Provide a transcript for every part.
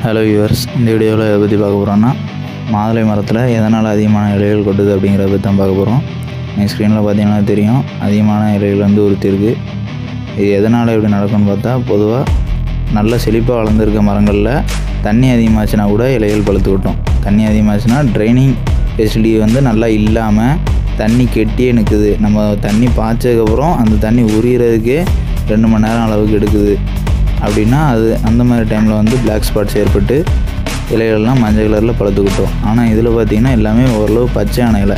Hello viewers, இந்த வீடியோவில் எதை பற்றி பார்க்க போகிறோன்னா மாதுளை மரத்தில் எதனால் அதிகமான இலைகள் கொட்டுது அப்படிங்கிறத பற்றி தான் பார்க்க போகிறோம். நீங்கள் ஸ்க்ரீனில் பார்த்தீங்கன்னா தெரியும், அதிகமான இலைகள் வந்து உறுத்திருக்கு. இது எதனால் இப்படி நடக்கும்னு பார்த்தா, பொதுவாக நல்ல செழிப்பாக வளர்ந்துருக்க மரங்களில் தண்ணி அதிகமாச்சுன்னா கூட இலைகள் பழுத்து கொட்டும். தண்ணி அதிகமாச்சுன்னா ட்ரைனிங் ஃபெசிலிட்டி வந்து நல்லா இல்லாமல் தண்ணி கெட்டியே நிற்குது. நம்ம தண்ணி பாய்ச்சதுக்கப்புறம் அந்த தண்ணி உரிகிறதுக்கே 2 மணி நேரம் அளவுக்கு எடுக்குது அப்படின்னா அது அந்த மாதிரி டைமில் வந்து பிளாக் ஸ்பாட்ஸ் ஏற்பட்டு இலைகள்லாம் மஞ்சள் கலரில் பழுத்து கொட்டும். ஆனால் இதில் பார்த்திங்கன்னா எல்லாமே ஓரளவு பச்சையான இலை.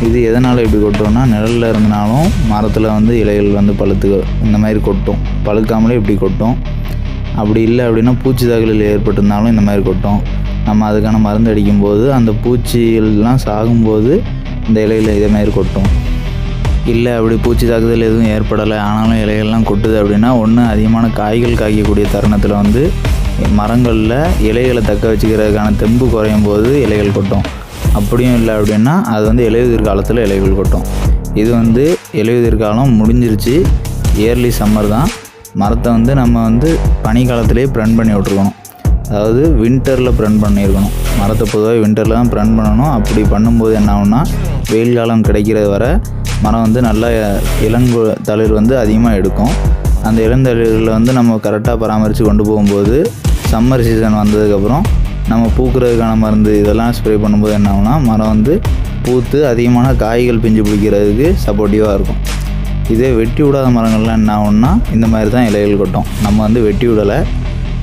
இது எதனால் இப்படி கொட்டோம்னா, நிழலில் இருந்தனாலும் மரத்தில் வந்து இலைகள் வந்து பழுத்து இந்த மாதிரி கொட்டும். பழுக்காமலே இப்படி கொட்டும். அப்படி இல்லை அப்படின்னா பூச்சி தாக்குதல் ஏற்பட்டிருந்தாலும் இந்த மாதிரி கொட்டும். நம்ம அதுக்கான மருந்து அடிக்கும்போது அந்த பூச்சிகள்லாம் சாகும்போது இந்த இலையில் இதே மாதிரி கொட்டும். இல்லை அப்படி பூச்சி தாக்குதல் எதுவும் ஏற்படலை ஆனாலும் இலைகள்லாம் கொட்டுது அப்படின்னா, ஒன்று அதிகமான காய்கள் காய்க்கக்கூடிய தருணத்தில் வந்து மரங்களில் இலைகளை தக்க வச்சுக்கிறதுக்கான தெம்பு குறையும் போது இலைகள் கொட்டும். அப்படியும் இல்லை அப்படின்னா அது வந்து இலையுதிர் காலத்தில் இலைகள் கொட்டும். இது வந்து இலையுதிர் காலம் முடிஞ்சிருச்சு, இயர்லி சம்மர் தான். மரத்தை வந்து நம்ம வந்து பனிக்காலத்திலே ப்ரன் பண்ணி விட்ருக்கணும். அதாவது வின்டரில் ப்ரன் பண்ணியிருக்கணும். மரத்தை பொதுவாக வின்டரில் தான் ப்ரன் பண்ணணும். அப்படி பண்ணும்போது என்ன ஆகும்னா, வெயில் காலம் கிடைக்கிறது வரை மரம் வந்து நல்லா தளிர் வந்து அதிகமாக எடுக்கும். அந்த இளந்தளிர்களை வந்து நம்ம கரெக்டாக பராமரித்து கொண்டு போகும்போது சம்மர் சீசன் வந்ததுக்கப்புறம் நம்ம பூக்கிறதுக்கான மருந்து இதெல்லாம் ஸ்ப்ரே பண்ணும்போது என்ன ஆகும்னா, மரம் வந்து பூத்து அதிகமான காய்கள் பிஞ்சு பிடிக்கிறதுக்கு சப்போர்ட்டிவாக இருக்கும். இதே வெட்டி விடாத மரங்கள்லாம் என்ன ஆகும்னா, இந்த மாதிரி தான் இலைகள் கொட்டும். நம்ம வந்து வெட்டி விடலை.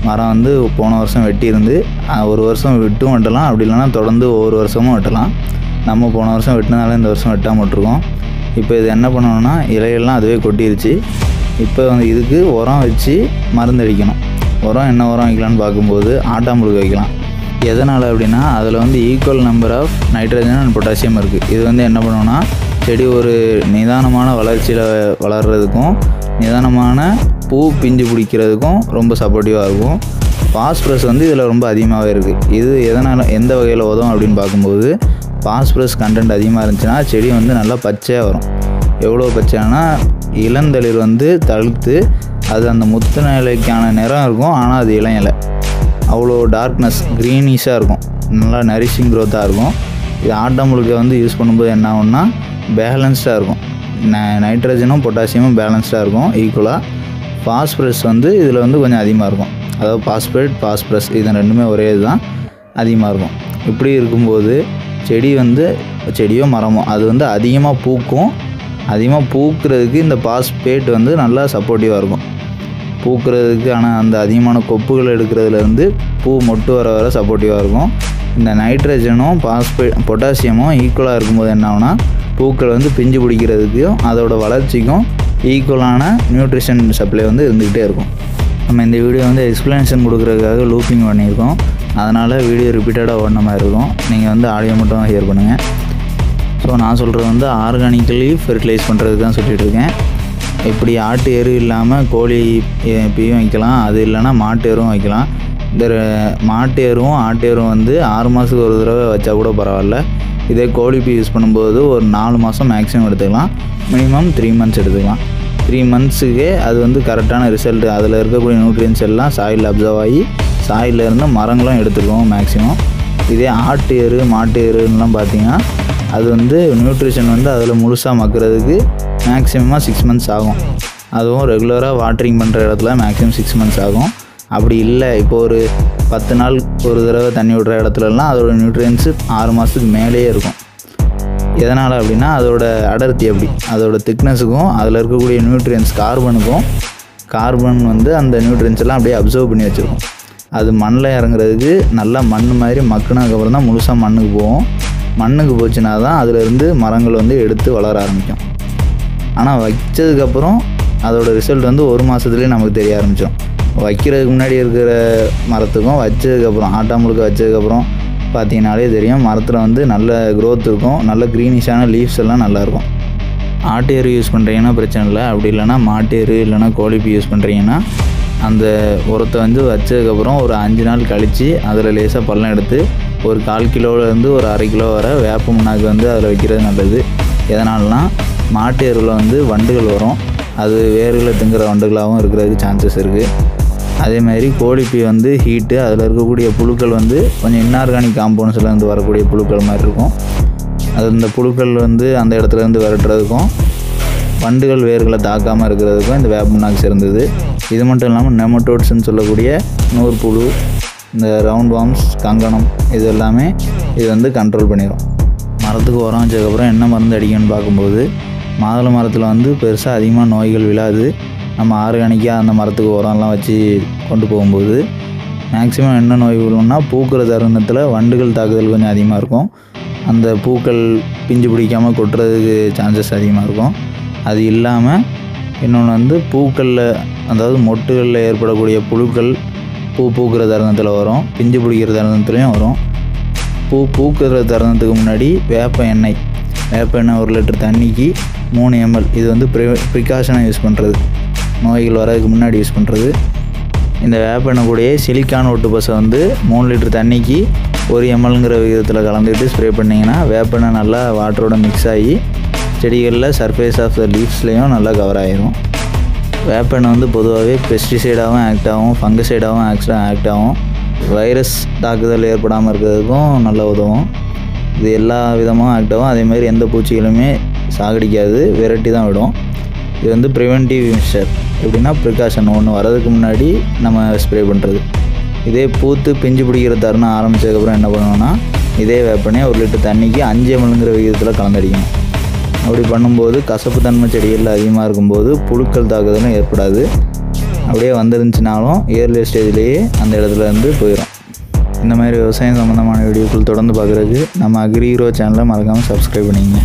மரம் வந்து போன வருஷம் வெட்டியிருந்து ஒரு வருஷம் விட்டும் வெட்டலாம், அப்படி இல்லைனா தொடர்ந்து ஒவ்வொரு வருஷமும் வெட்டலாம். நம்ம போன வருஷம் வெட்டினால இந்த வருஷம் வெட்டாமல் விட்டுருக்கோம். இப்போ இது என்ன பண்ணணும்னா, இலைகள்லாம் அதுவே கொட்டிருச்சு. இப்போ வந்து இதுக்கு உரம் வச்சு மருந்து அடிக்கணும். உரம் என்ன உரம் வைக்கலான்னு பார்க்கும்போது ஆட்டாம்புழுக்கு வைக்கலாம். எதனால் அப்படின்னா, அதில் வந்து equal number of nitrogen and potassium இருக்குது. இது வந்து என்ன பண்ணணும்னா, செடி ஒரு நிதானமான வளர்ச்சியில் வளர்கிறதுக்கும் நிதானமான பூ பிஞ்சு பிடிக்கிறதுக்கும் ரொம்ப சப்போர்ட்டிவாக இருக்கும். பாஸ்பரஸ் வந்து இதில் ரொம்ப அதிகமாகவே இருக்குது. இது எதனால் எந்த வகையில் உதவும் அப்படின்னு பார்க்கும்போது, பாஸ்பரஸ் கண்டென்ட் அதிகமாக இருந்துச்சுன்னா செடி வந்து நல்லா பச்சையாக வரும். எவ்வளோ பச்சையானா, இளந்தளிர் வந்து தழுத்து அது அந்த முத்து இலைக்கான நிறம் இருக்கும், ஆனால் அது இளம் இலை. அவ்வளோ டார்க்னஸ் க்ரீனிஷாக இருக்கும், நல்லா நரிஷிங் க்ரோத்தாக இருக்கும். இது ஆட்டாம்புழுக்கை வந்து யூஸ் பண்ணும்போது என்ன ஆகும்னா, பேலன்ஸ்டாக இருக்கும். நைட்ரஜனும் பொட்டாசியமும் பேலன்ஸ்டாக இருக்கும் ஈக்குவலாக. பாஸ்பரஸ் வந்து இதில் வந்து கொஞ்சம் அதிகமாக இருக்கும். அதாவது பாஸ்பேட் பாஸ்பரஸ் இது ரெண்டுமே ஒரே இதுதான், அதிகமாக இருக்கும். இப்படி இருக்கும்போது செடியோ மரமோ அது வந்து அதிகமாக பூக்கும். அதிகமாக பூக்கிறதுக்கு இந்த பாஸ்பேட் வந்து நல்லா சப்போர்ட்டிவாக இருக்கும். பூக்கிறதுக்கு ஆனால் அந்த அதிகமான கொப்புகள் எடுக்கிறதுலேருந்து பூ மொட்டு வர சப்போர்ட்டிவாக இருக்கும். இந்த நைட்ரஜனும் பொட்டாசியமும் ஈக்குவலாக இருக்கும்போது என்ன ஆகுனா, பூக்கள் வந்து பிஞ்சு பிடிக்கிறதுக்கும் அதோட வளர்ச்சிக்கும் ஈக்குவலான நியூட்ரிஷன் சப்ளை வந்து இருந்துக்கிட்டே இருக்கும். நம்ம இந்த வீடியோ வந்து எக்ஸ்ப்ளனேஷன் கொடுக்குறதுக்காக லூப்பிங் பண்ணியிருக்கோம். அதனால் வீடியோ ரிப்பீட்டடாக ஓடின மாதிரி இருக்கும். நீங்கள் வந்து ஆடியோ மட்டும் ஹியர் பண்ணுங்கள். ஸோ நான் சொல்கிறது வந்து ஆர்கானிக்கலி ஃபெர்டிலைஸ் பண்ணுறதுக்கு தான் சொல்லிகிட்ருக்கேன். இப்படி ஆட்டு எரு இல்லாமல் கோழி பீயும் வைக்கலாம், அது இல்லைனா மாட்டு எருவும் வைக்கலாம். இந்த மாட்டு எருவும் ஆட்டு எருவும் வந்து 6 மாதத்துக்கு ஒரு தடவை வச்சா கூட பரவாயில்ல. இதே கோழி பீ யூஸ் பண்ணும்போது ஒரு 4 மாதம் மேக்ஸிமம் எடுத்துக்கலாம், மினிமம் 3 மந்த்ஸ் எடுத்துக்கலாம். 3 மந்த்ஸுக்கே அது வந்து கரெக்டான ரிசல்ட்டு. அதில் இருக்கக்கூடிய நியூட்ரியன்ஸ் எல்லாம் சாயிலில் அப்சர்வ் ஆகி சாயிலில் இருந்து மரங்களும் எடுத்துக்குவோம் மேக்ஸிமம். இதே ஆட்டு எரு மாட்டு எருலாம் பார்த்திங்கன்னா அது வந்து நியூட்ரிஷன் வந்து அதில் முழுசாக மக்கிறதுக்கு மேக்ஸிமமாக 6 மந்த்ஸ் ஆகும். அதுவும் ரெகுலராக வாட்டரிங் பண்ணுற இடத்துல மேக்ஸிமம் 6 மந்த்ஸ் ஆகும். அப்படி இல்லை, இப்போ ஒரு 10 நாள் ஒரு தடவை தண்ணி விடுற இடத்துலலாம் அதோடய நியூட்ரியன்ஸு 6 மாதத்துக்கு மேலேயே இருக்கும். எதனால் அப்படின்னா, அதோட அடர்த்தி அப்படி, அதோட திக்னஸுக்கும் அதில் இருக்கக்கூடிய நியூட்ரியன்ஸ் கார்பன் வந்து அந்த நியூட்ரியன்ஸ் எல்லாம் அப்படியே அப்சர்வ் பண்ணி வச்சுருக்கும். அது மண்ணில் இறங்குறதுக்கு நல்லா மண் மாதிரி மக்குனதுக்கப்புறம் தான் முழுசாக மண்ணுக்கு போகும். மண்ணுக்கு போச்சுன்னா தான் அதிலிருந்து மரங்கள் வந்து எடுத்து வளர ஆரம்பிக்கும். ஆனால் வச்சதுக்கப்புறம் அதோட ரிசல்ட் வந்து 1 மாதத்துலேயே நமக்கு தெரிய ஆரம்பிச்சிடும். வைக்கிறதுக்கு முன்னாடி இருக்கிற மரத்துக்கும் வச்சதுக்கப்புறம் ஆட்டாம்புழுக்கை வச்சதுக்கப்புறம் பார்த்தீங்கன்னாலே தெரியும், மரத்தில் வந்து நல்ல க்ரோத் இருக்கும், நல்ல க்ரீனிஷான லீவ்ஸ் எல்லாம் நல்லாயிருக்கும். ஆட்டு எரு யூஸ் பண்ணுறீங்கன்னா பிரச்சனை இல்லை. அப்படி இல்லைனா மாட்டு எரு இல்லைனா கோழிப்பி யூஸ் பண்ணுறீங்கன்னா அந்த உரத்தை வந்து வச்சதுக்கப்புறம் ஒரு 5 நாள் கழித்து அதில் லேசாக பள்ளம் எடுத்து ஒரு 1/4 கிலோவிலேருந்து ஒரு 1/2 கிலோ வர வேப்ப முன்னாக்கு வந்து அதில் வைக்கிறது நல்லது. எதனால்னா, மாட்டு எருவில் வந்து வண்டுகள் வரும், அது வேர்களை திங்குற வண்டுகளாகவும் இருக்கிறதுக்கு சான்சஸ் இருக்குது. அதே மாதிரி கோழிப்பீ வந்து ஹீட்டு, அதில் இருக்கக்கூடிய புழுக்கள் வந்து கொஞ்சம் இன்ஆர்கானிக் காம்பவுண்ட்ஸ்லேருந்து வரக்கூடிய புழுக்கள் மாதிரி இருக்கும். அது இந்த புழுக்கள் வந்து அந்த இடத்துலேருந்து விரட்டுறதுக்கும் வண்டுகள் வேர்களை தாக்காமல் இருக்கிறதுக்கும் இந்த வேப்பனாக்ஸ் இருந்தது. இது மட்டும் இல்லாமல் நெமட்டோட்ஸ்ன்னு சொல்லக்கூடிய நூற்புழு, இந்த ரவுண்ட் வார்ம்ஸ், கங்கணம், இது எல்லாமே இது வந்து கண்ட்ரோல் பண்ணிடும். மரத்துக்கு உரம் வச்சதுக்கப்புறம் என்ன மருந்து அடிக்கணும்னு பார்க்கும்போது மாதுளை மரத்தில் வந்து பெருசாக அதிகமாக நோய்கள் விழாது. நம்ம ஆர்கானிக்காக அந்த மரத்துக்கு உரம்லாம் வச்சு கொண்டு போகும்போது மேக்ஸிமம் என்ன நோய் விழும்னா பூக்கிற தருணத்தில் வண்டுகள் தாக்குதல் கொஞ்சம் அதிகமாக இருக்கும். அந்த பூக்கள் பிஞ்சு பிடிக்காமல் கொட்டுறதுக்கு சான்சஸ் அதிகமாக இருக்கும். அது இல்லாமல் இன்னொன்று வந்து பூக்களில், அதாவது மொட்டுகளில் ஏற்படக்கூடிய புழுக்கள் பூக்கிற தருணத்தில் வரும், பிஞ்சு பிடிக்கிற தருணத்துலேயும் வரும். பூக்கிற தருணத்துக்கு முன்னாடி வேப்ப எண்ணெய் 1 லிட்டர் தண்ணிக்கு 3 ml, இது வந்து ப்ரிகாஷனாக யூஸ் பண்ணுறது, நோய்கள் வரதுக்கு முன்னாடி யூஸ் பண்ணுறது. இந்த வேப்ப எண்ணெய் கூடயே சிலிக்கான் ஒட்டு பசை வந்து 3 லிட்டர் தண்ணிக்கு 1 mlங்கிற விகிதத்தில் கலந்துட்டு ஸ்ப்ரே பண்ணிங்கன்னா வேப்பெண்ணெய் நல்லா வாட்டரோட மிக்ஸ் ஆகி செடிகளில் சர்ஃபேஸ் ஆஃப் த லீவ்ஸ்லேயும் நல்லா கவர் ஆகிரும். வேப்பெண்ணெய் வந்து பொதுவாகவே பெஸ்டிசைடாகவும் ஆக்ட் ஆகும், ஃபங்கசைடாகவும் ஆக்ட் ஆகும். வைரஸ் தாக்குதல் ஏற்படாமல் இருக்கிறதுக்கும் நல்லா உதவும். இது எல்லா விதமாக ஆக்ட் ஆகும். அதேமாதிரி எந்த பூச்சிகளுமே சாகடிக்காது, விரட்டி தான் விடும். இது வந்து ப்ரிவென்டிவ் மெஷர், எப்படின்னா ப்ரிகாஷன், ஒன்று வரதுக்கு முன்னாடி நம்ம ஸ்ப்ரே பண்ணுறது. இதே பூத்து பிஞ்சு பிடிக்கிற தருணம் ஆரம்பித்ததுக்கப்புறம் என்ன பண்ணணும்னா இதே வேப்பெண்ணெய் 1 லிட்டர் தண்ணிக்கு 5 mlங்கிற விகிதத்தில் கலந்தடிக்கணும். அப்படி பண்ணும்போது கசப்பு தன்மை செடிகளில் அதிகமாக இருக்கும்போது புழுக்கள் தாக்குதலும் ஏற்படாது. அப்படியே வந்துருந்துச்சுனாலும் இயர்லி ஸ்டேஜ்லேயே அந்த இடத்துல இருந்து போயிடும். இந்த மாதிரி விவசாயம் சம்மந்தமான வீடியோக்கள் தொடர்ந்து பார்க்குறதுக்கு நம்ம அக்ரி ஹீரோ சேனலை மறக்காமல் சப்ஸ்கிரைப் பண்ணிக்கங்க.